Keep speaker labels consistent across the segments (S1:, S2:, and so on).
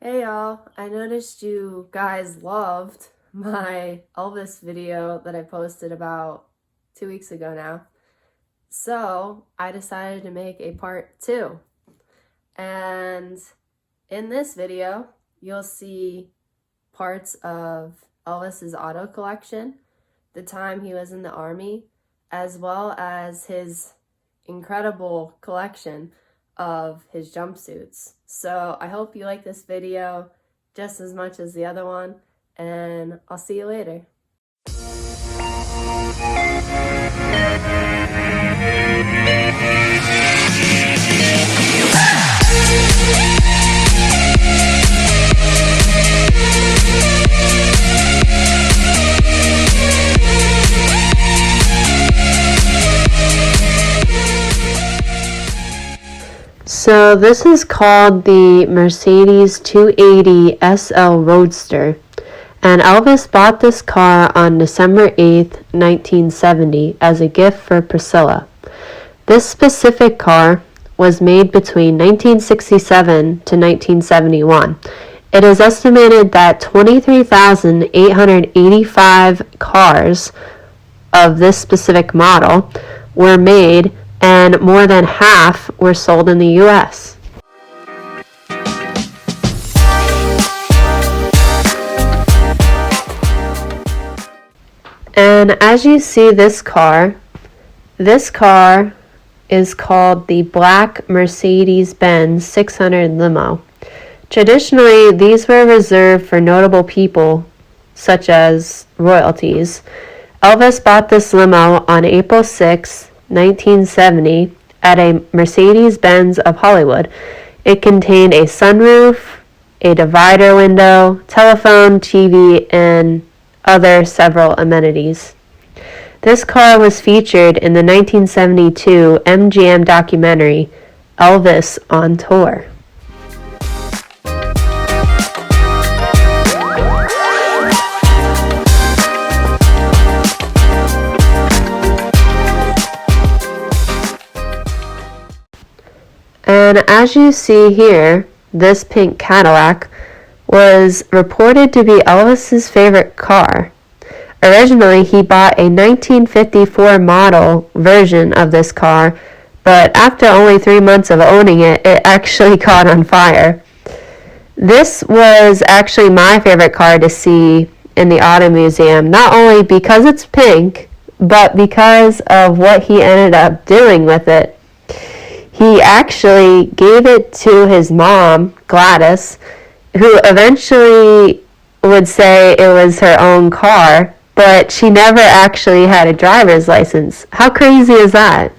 S1: Hey y'all, I noticed you guys loved my Elvis video that I posted about 2 weeks ago now. So I decided to make a part 2. And in this video, you'll see parts of Elvis's auto collection, the time he was in the Army, as well as his incredible collection of his jumpsuits. So I hope you like this video just as much as the other one, and I'll see you later. So this is called the Mercedes 280 SL Roadster, and Elvis bought this car on December 8th, 1970 as a gift for Priscilla. This specific car was made between 1967 to 1971. It is estimated that 23,885 cars of this specific model were made, and more than half were sold in the U.S. And as you see this car is called the black Mercedes-Benz 600 limo. Traditionally, these were reserved for notable people such as royalties. Elvis bought this limo on April 6, 1970 at a Mercedes-Benz of Hollywood. It contained a sunroof, a divider window, telephone, TV, and other several amenities. This car was featured in the 1972 MGM documentary Elvis on Tour. And as you see here, this pink Cadillac was reported to be Elvis's favorite car. Originally, he bought a 1954 model version of this car, but after only 3 months of owning it, it actually caught on fire. This was actually my favorite car to see in the Auto Museum, not only because it's pink, but because of what he ended up doing with it. He actually gave it to his mom, Gladys, who eventually would say it was her own car, but she never actually had a driver's license. How crazy is that?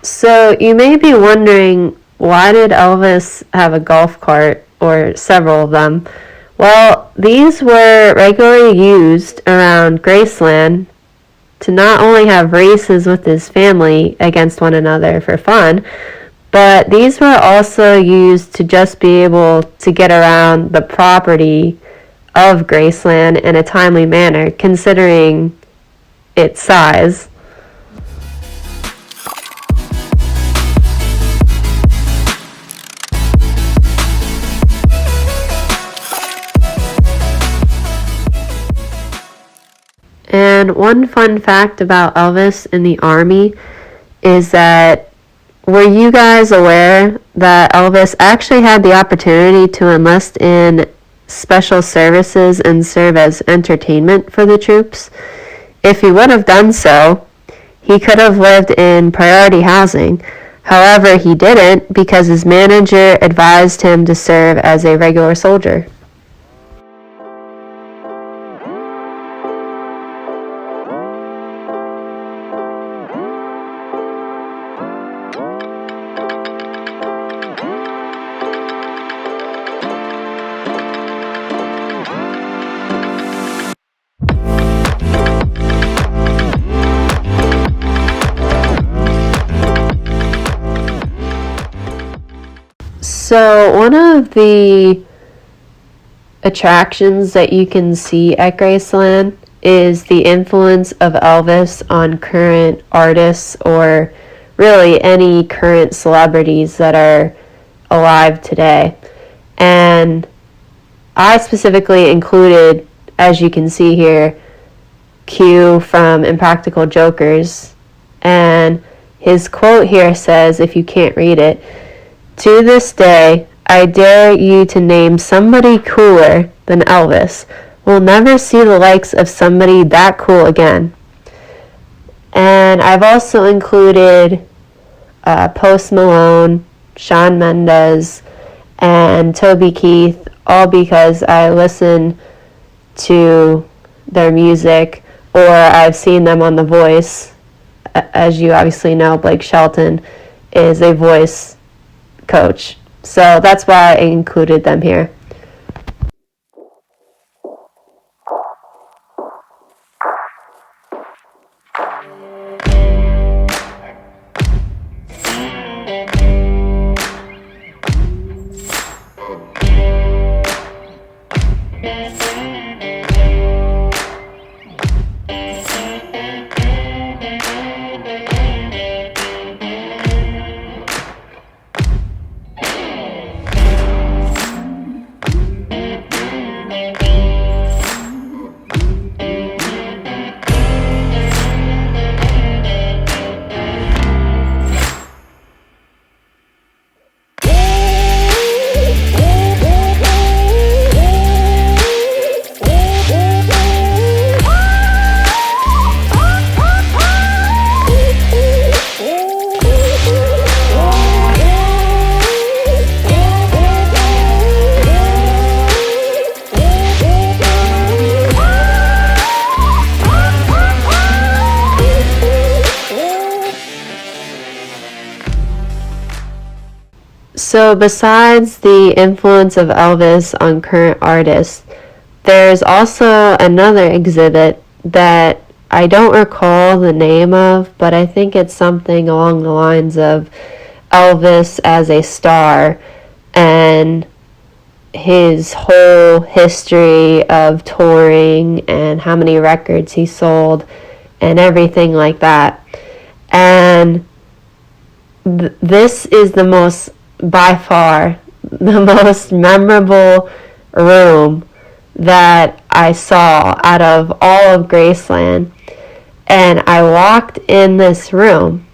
S1: So you may be wondering, why did Elvis have a golf cart, or several of them? Well, these were regularly used around Graceland to not only have races with his family against one another for fun, but these were also used to just be able to get around the property of Graceland in a timely manner, considering its size. And one fun fact about Elvis in the Army is that, were you guys aware that Elvis actually had the opportunity to enlist in special services and serve as entertainment for the troops? If he would have done so, he could have lived in priority housing. However, he didn't because his manager advised him to serve as a regular soldier. So one of the attractions that you can see at Graceland is the influence of Elvis on current artists, or really any current celebrities that are alive today. And I specifically included, as you can see here, Q from Impractical Jokers. And his quote here says, if you can't read it, "To this day, I dare you to name somebody cooler than Elvis. We'll never see the likes of somebody that cool again." And I've also included Post Malone, Shawn Mendes, and Toby Keith, all because I listen to their music, or I've seen them on The Voice. As you obviously know, Blake Shelton is a voice coach. So that's why I included them here. So besides the influence of Elvis on current artists, there's also another exhibit that I don't recall the name of, but I think it's something along the lines of Elvis as a star and his whole history of touring and how many records he sold and everything like that. And this is by far the most memorable room that I saw out of all of Graceland. And I walked in this room,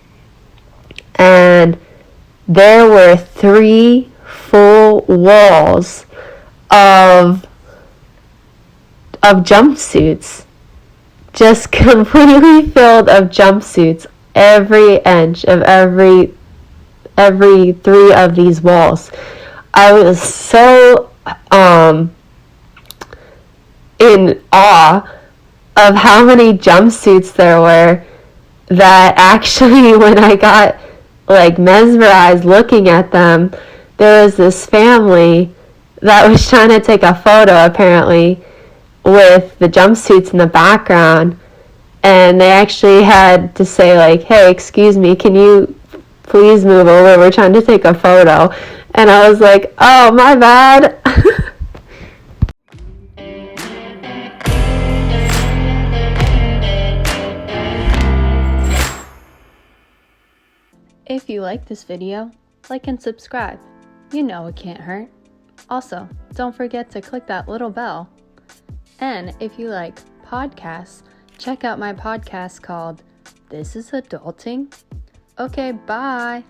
S1: and there were 3 full walls of jumpsuits, just completely filled of jumpsuits, every inch of every 3 of these walls. I was so in awe of how many jumpsuits there were that actually, when I got mesmerized looking at them, there was this family that was trying to take a photo apparently with the jumpsuits in the background, and they actually had to say hey, excuse me, can you please move over, we're trying to take a photo. And I was like, oh, my bad.
S2: If you like this video, like and subscribe. You know it can't hurt. Also, don't forget to click that little bell. And if you like podcasts, check out my podcast called This Is Adulting. Okay, bye.